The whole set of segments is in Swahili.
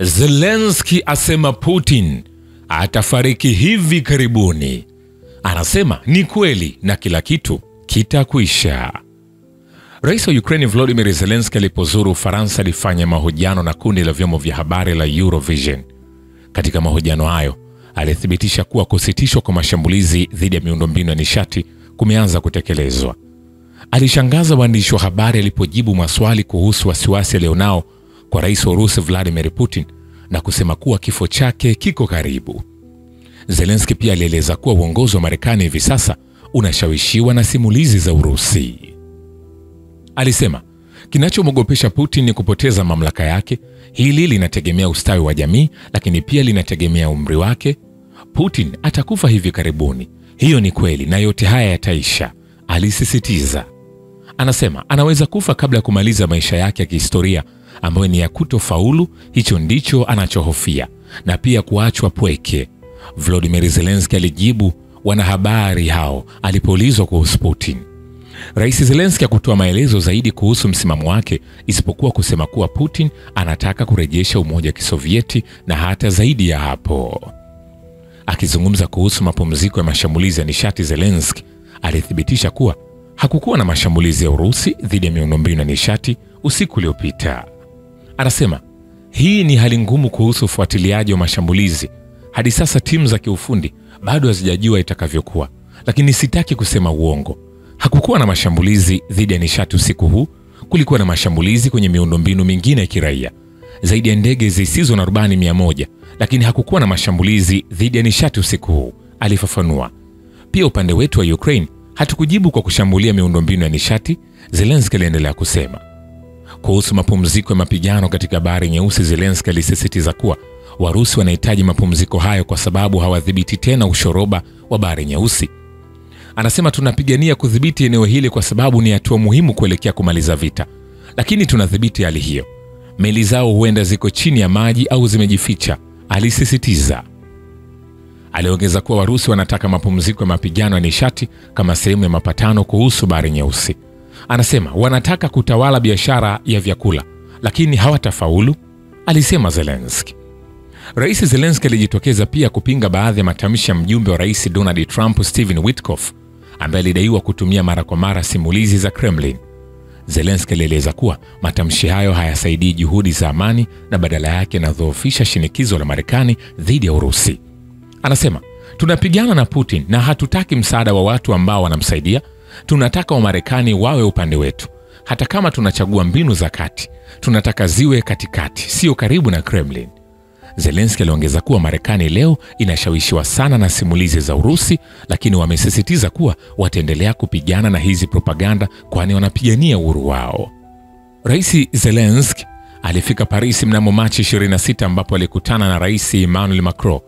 Zelensky asema Putin atafariki hivi karibuni. Anasema ni kweli na kila kitu kitakwisha. Rais wa Ukraine Volodymyr Zelensky alipozuru Ufaransa alifanya mahojiano na kundi la vyombo vya habari la Eurovision. Katika mahojiano hayo, alithibitisha kuwa kusitishwa kwa mashambulizi dhidi ya miundombinu ya nishati kumeanza kutekelezwa. Alishangaza waandishi wa habari alipojibu maswali kuhusu wasiwasi alionao kwa rais wa Urusi Vladimir Putin na kusema kuwa kifo chake kiko karibu. Zelensky pia alieleza kuwa uongozi wa Marekani hivi sasa unashawishiwa na simulizi za Urusi. Alisema, kinachomogopesha Putin ni kupoteza mamlaka yake. Hili linategemea ustawi wa jamii, lakini pia linategemea umri wake. Putin atakufa hivi karibuni. Hiyo ni kweli na yote haya yataisha, alisisitiza. Anasema anaweza kufa kabla ya kumaliza maisha yake ya kihistoria ambayo ni ya kutofaulu. Hicho ndicho anachohofia, na pia kuachwa pweke. Volodymyr Zelensky alijibu wanahabari hao alipoulizwa kuhusu Putin. Rais Zelensky hakutoa maelezo zaidi kuhusu msimamo wake, isipokuwa kusema kuwa Putin anataka kurejesha umoja wa Kisovieti na hata zaidi ya hapo. Akizungumza kuhusu mapumziko ya mashambulizi ya nishati, Zelensky alithibitisha kuwa hakukuwa na mashambulizi ya Urusi dhidi ya miundombinu ya nishati usiku uliopita. Anasema, hii ni hali ngumu kuhusu ufuatiliaji wa mashambulizi. Hadi sasa timu za kiufundi bado hazijajua itakavyokuwa, lakini sitaki kusema uongo. Hakukuwa na mashambulizi dhidi ya nishati usiku huu. Kulikuwa na mashambulizi kwenye miundombinu mingine ya kiraia, zaidi ya ndege zisizo na rubani 100, lakini hakukuwa na mashambulizi dhidi ya nishati usiku huu, alifafanua. Pia upande wetu wa Ukraine hatukujibu kwa kushambulia miundombinu ya nishati, Zelensky aliendelea kusema. Kuhusu mapumziko ya mapigano katika Bahari Nyeusi, Zelensky alisisitiza kuwa Warusi wanahitaji mapumziko hayo kwa sababu hawadhibiti tena ushoroba wa Bahari Nyeusi. Anasema, tunapigania kudhibiti eneo hili kwa sababu ni hatua muhimu kuelekea kumaliza vita, lakini tunadhibiti hali hiyo. Meli zao huenda ziko chini ya maji au zimejificha, alisisitiza. Aliongeza kuwa Warusi wanataka mapumziko ya mapigano ya nishati kama sehemu ya mapatano kuhusu Bahari Nyeusi. Anasema wanataka kutawala biashara ya vyakula, lakini hawatafaulu, alisema Zelensky. Rais Zelensky alijitokeza pia kupinga baadhi ya matamshi ya mjumbe wa Rais Donald Trump Stephen Witkoff, ambaye alidaiwa kutumia mara kwa mara simulizi za Kremlin. Zelensky alieleza kuwa matamshi hayo hayasaidii juhudi za amani na badala yake yanadhoofisha shinikizo la Marekani dhidi ya Urusi. Anasema, tunapigana na Putin na hatutaki msaada wa watu ambao wanamsaidia. Tunataka Wamarekani wawe upande wetu. Hata kama tunachagua mbinu za kati, tunataka ziwe katikati, sio karibu na Kremlin. Zelensky aliongeza kuwa Marekani leo inashawishiwa sana na simulizi za Urusi, lakini wamesisitiza kuwa wataendelea kupigana na hizi propaganda kwani wanapigania uhuru wao. Rais Zelensky alifika Paris mnamo Machi 26 ambapo alikutana na Rais Emmanuel Macron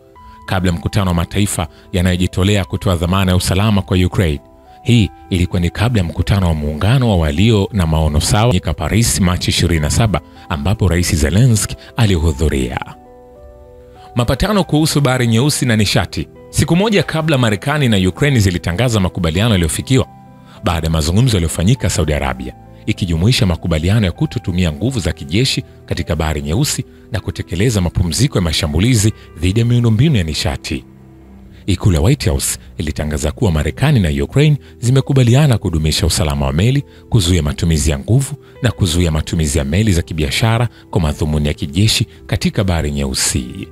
kabla mkutano wa mataifa yanayojitolea kutoa dhamana ya usalama kwa Ukraine. Hii ilikuwa ni kabla ya mkutano wa muungano wa walio na maono sawa katika Paris Machi 27 ambapo Rais Zelensky alihudhuria. Mapatano kuhusu Bahari Nyeusi na nishati. Siku moja kabla, Marekani na Ukraine zilitangaza makubaliano yaliyofikiwa baada ya mazungumzo yaliyofanyika Saudi Arabia, ikijumuisha makubaliano ya kutotumia nguvu za kijeshi katika Bahari Nyeusi na kutekeleza mapumziko ya mashambulizi dhidi ya miundombinu ya nishati. Ikulu ya White House ilitangaza kuwa Marekani na Ukraine zimekubaliana kudumisha usalama wa meli, kuzuia matumizi ya nguvu na kuzuia matumizi ya meli za kibiashara kwa madhumuni ya kijeshi katika Bahari Nyeusi.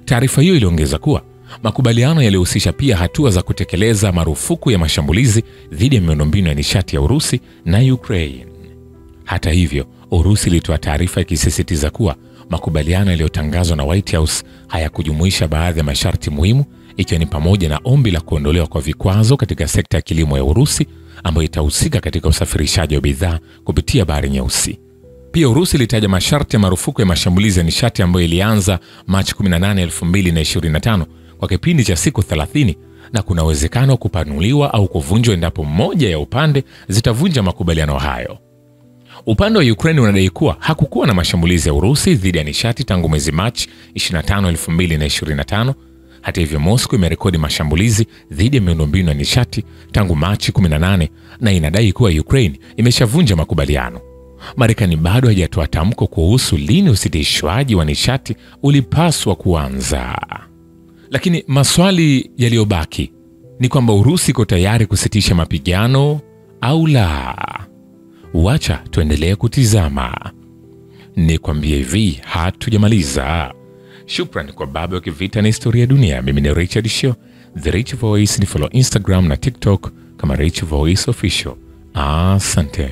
Taarifa hiyo iliongeza kuwa makubaliano yalihusisha pia hatua za kutekeleza marufuku ya mashambulizi dhidi ya miundombinu ya nishati ya Urusi na Ukraine. Hata hivyo, Urusi ilitoa taarifa ikisisitiza kuwa makubaliano yaliyotangazwa na White House hayakujumuisha baadhi ya masharti muhimu, ikiwa ni pamoja na ombi la kuondolewa kwa vikwazo katika sekta ya kilimo ya Urusi ambayo itahusika katika usafirishaji wa bidhaa kupitia Bahari Nyeusi. Pia Urusi ilitaja masharti ya marufuku ya mashambulizi ya nishati ambayo ilianza Machi 18, 2025 kwa kipindi cha siku 30 na kuna uwezekano wa kupanuliwa au kuvunjwa endapo mmoja ya upande zitavunja makubaliano hayo. Upande wa Ukraine unadai kuwa hakukuwa na mashambulizi ya Urusi dhidi ya nishati tangu mwezi Machi 25, 2025. Hata hivyo, Moscow imerekodi mashambulizi dhidi ya miundombinu ya nishati tangu Machi 18 na inadai kuwa Ukraine imeshavunja makubaliano. Marekani bado haijatoa tamko kuhusu lini usitishwaji wa nishati ulipaswa kuanza. Lakini maswali yaliyobaki ni kwamba Urusi iko tayari kusitisha mapigano au la. Wacha tuendelee kutizama. Nikwambie hivi, hatujamaliza. Shukrani kwa baba wa kivita na historia ya dunia. Mimi ni Richard Show, The Rich Voice. Ni follow Instagram na TikTok kama Rich Voice Official. Asante.